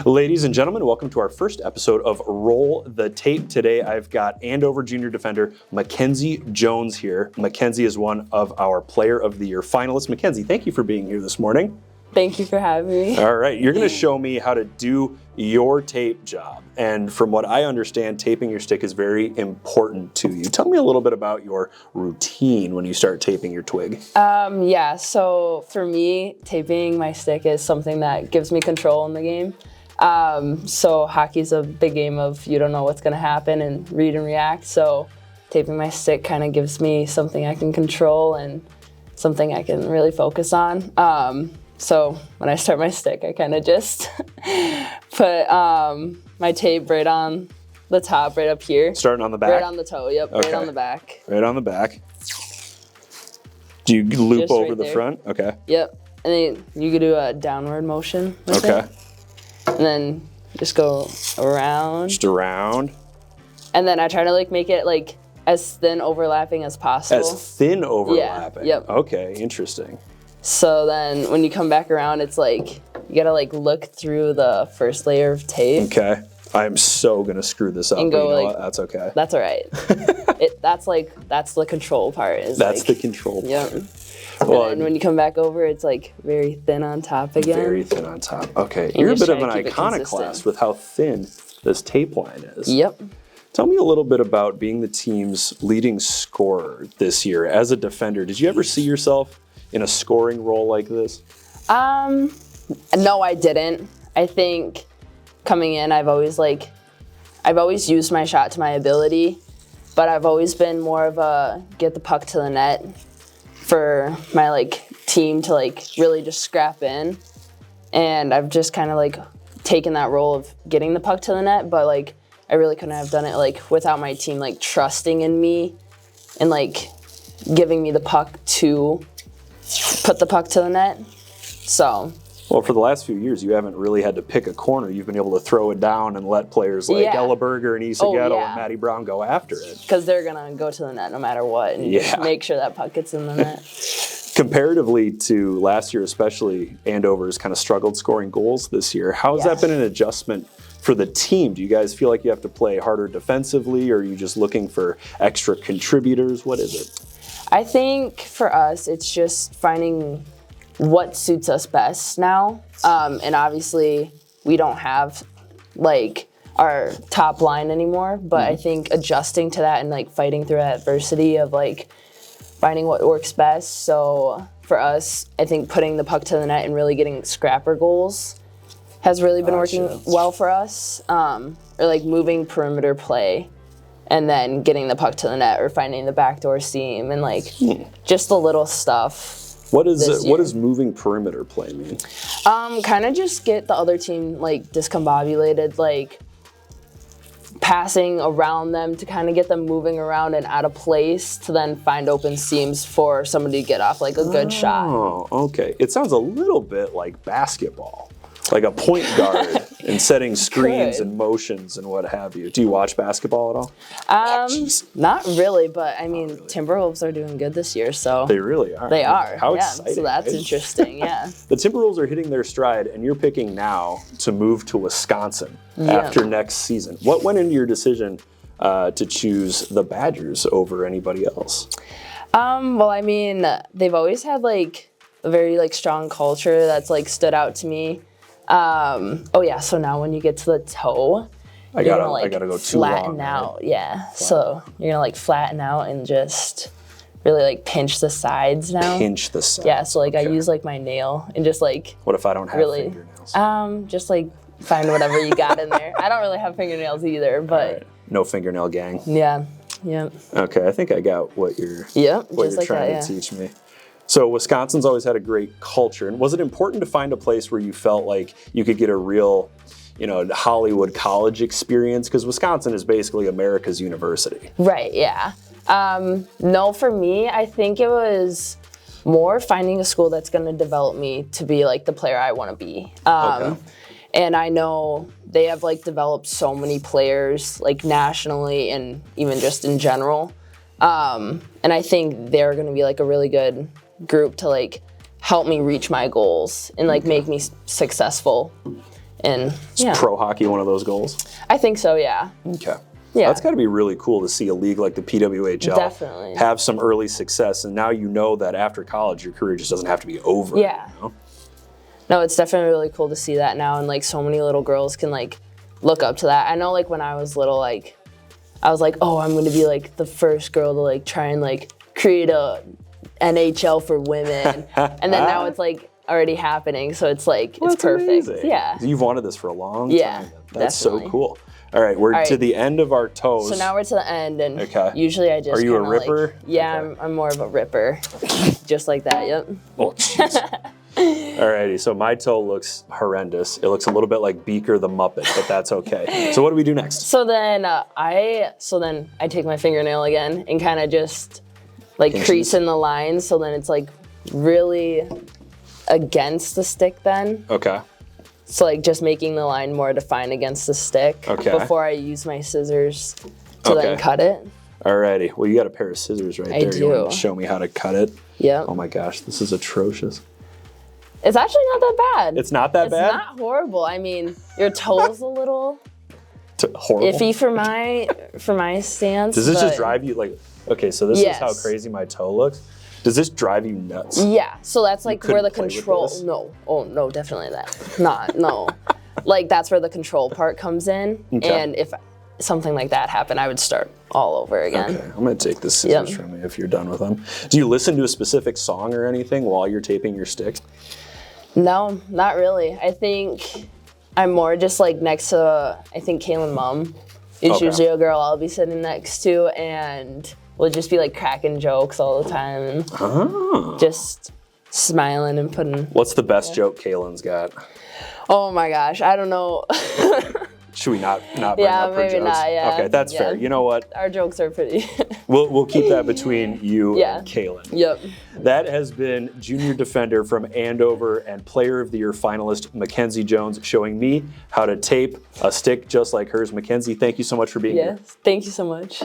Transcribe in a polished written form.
Ladies and gentlemen, welcome to our first episode of Roll the Tape. Today I've got Andover junior defender Mackenzie Jones here. Mackenzie is one of our Player of the Year finalists. Mackenzie, thank you for being here this morning. Thank you for having me. All right, you're going to show me how to do your tape job. And from what I understand, taping your stick is very important to you. Tell me a little bit about your routine when you start taping your twig. Yeah, so for me, taping my stick is something that gives me control in the game. So hockey's a big game of you don't know what's going to happen and read and react. So taping my stick kind of gives me something I can control and something I can really focus on. So when I start my stick, I kind of just put my tape right on the top, right up here. Starting on the back? Right on the toe, yep, okay. Right on the back. Right on the back. Do you loop just over right the there. front? Okay. Yep, and then you could do a downward motion with okay. it. And then just go around. Just around. And then I try to make it as thin overlapping as possible. As thin overlapping? Yeah, yep. Okay, interesting. So then when you come back around, it's you gotta look through the first layer of tape. Okay. I'm so gonna screw this up, and go, but you know what? That's okay. That's all right. That's the control part. That's the control part. Yep. Well, and when you come back over, it's very thin on top again. Very thin on top. Okay. You're a bit of an iconoclast consistent with how thin this tape line is. Yep. Tell me a little bit about being the team's leading scorer this year. As a defender, did you ever see yourself in a scoring role like this? No, I didn't. I think coming in, I've always used my shot to my ability, but I've always been more of a get the puck to the net for my team to really just scrap in. And I've just kind of taken that role of getting the puck to the net, but I really couldn't have done it without my team trusting in me and giving me the puck to put the puck to the net. So well, for the last few years, you haven't really had to pick a corner. You've been able to throw it down and let players like Elleberger and Isagetto and Matty Brown go after it. Because they're going to go to the net no matter what and just make sure that puck gets in the net. Comparatively to last year, especially, Andover's kind of struggled scoring goals this year. How has that been an adjustment for the team? Do you guys feel like you have to play harder defensively, or are you just looking for extra contributors? What is it? I think for us, it's just finding what suits us best now. And obviously, we don't have our top line anymore, but I think adjusting to that and fighting through adversity of finding what works best. So for us, I think putting the puck to the net and really getting scrapper goals has really been working well for us. Or moving perimeter play and then getting the puck to the net or finding the backdoor seam and just the little stuff. What does moving perimeter play mean? Kind of just get the other team discombobulated, passing around them to kind of get them moving around and out of place to then find open seams for somebody to get off a good shot. Oh, okay. It sounds a little bit like basketball, like a point guard and setting screens and motions and what have you. Do you watch basketball at all? Not really, but I mean, Timberwolves are doing good this year, so. They really are. They are. How exciting. So that's interesting, yeah. The Timberwolves are hitting their stride, and you're picking now to move to Wisconsin after next season. What went into your decision to choose the Badgers over anybody else? Well, I mean, they've always had a very strong culture that's stood out to me. So now when you get to the toe, I gotta go too long. Flatten out, So you're gonna flatten out and just really pinch the sides now. Pinch the sides. Yeah, so I use my nail and just What if I don't have fingernails? Just find whatever you got in there. I don't really have fingernails either, but right. No fingernail gang. Yeah. Yep. Okay, I think I got what you're trying to teach me. So Wisconsin's always had a great culture. And was it important to find a place where you felt like you could get a real, Hollywood college experience? Because Wisconsin is basically America's university. Right, yeah. No, for me, I think it was more finding a school that's going to develop me to be the player I want to be. And I know they have developed so many players nationally and even just in general. And I think they're going to be a really good group to help me reach my goals and make me successful And yeah. Pro hockey one of those goals? I think so, yeah. Okay. Yeah. That's got to be really cool to see a league like the PWHL Definitely. have some early success, and now you know that after college your career just doesn't have to be over. Yeah. You know? No, it's definitely really cool to see that now, and like so many little girls can like look up to that. I know like when I was little, like I was like, oh, I'm gonna be like the first girl to like try and like create a NHL for women, and then now it's like already happening, so it's like it's perfect. Amazing. Yeah. You've wanted this for a long Yeah, time. That's definitely. so cool. All right, we're to the end of our toes. So now we're to the end, and okay. usually I just Are you a kinda, ripper? Like, yeah, okay. I'm more of a ripper, just like that. Yep. Oh, jeez. Alrighty, so my toe looks horrendous. It looks a little bit like Beaker the Muppet, but that's okay. So what do we do next? So then I take my fingernail again and kind of just like crease in the lines. So then it's like really against the stick then. Okay. So like just making the line more defined against the stick before I use my scissors to then cut it. Alrighty, well you got a pair of scissors right there. I do. You want to show me how to cut it? Yeah. Oh my gosh, this is atrocious. It's actually not that bad. It's not that bad? It's not horrible. I mean, your toe's a little horrible. iffy for my stance. Does this just drive you like, okay, so this Yes. is how crazy my toe looks. Does this drive you nuts? Yeah, so that's like where the play with control, this? no, oh no, definitely that. No. Like that's where the control part comes in. Okay. And if something like that happened, I would start all over again. Okay, I'm gonna take the scissors from you if you're done with them. Do you listen to a specific song or anything while you're taping your stick? No, not really. I think I'm more just like next to, I think Kaylin Mum is usually a girl I'll be sitting next to, and we'll just be like cracking jokes all the time and just smiling and putting. What's the best joke Kaylin's got? Oh my gosh, I don't know. Should we not bring up her maybe jokes? not, yeah. Okay, that's fair. You know what? Our jokes are pretty. We'll keep that between you and Kaylin. Yep. That has been junior defender from Andover and Player of the Year finalist Mackenzie Jones showing me how to tape a stick just like hers. Mackenzie, thank you so much for being here. Yes, thank you so much.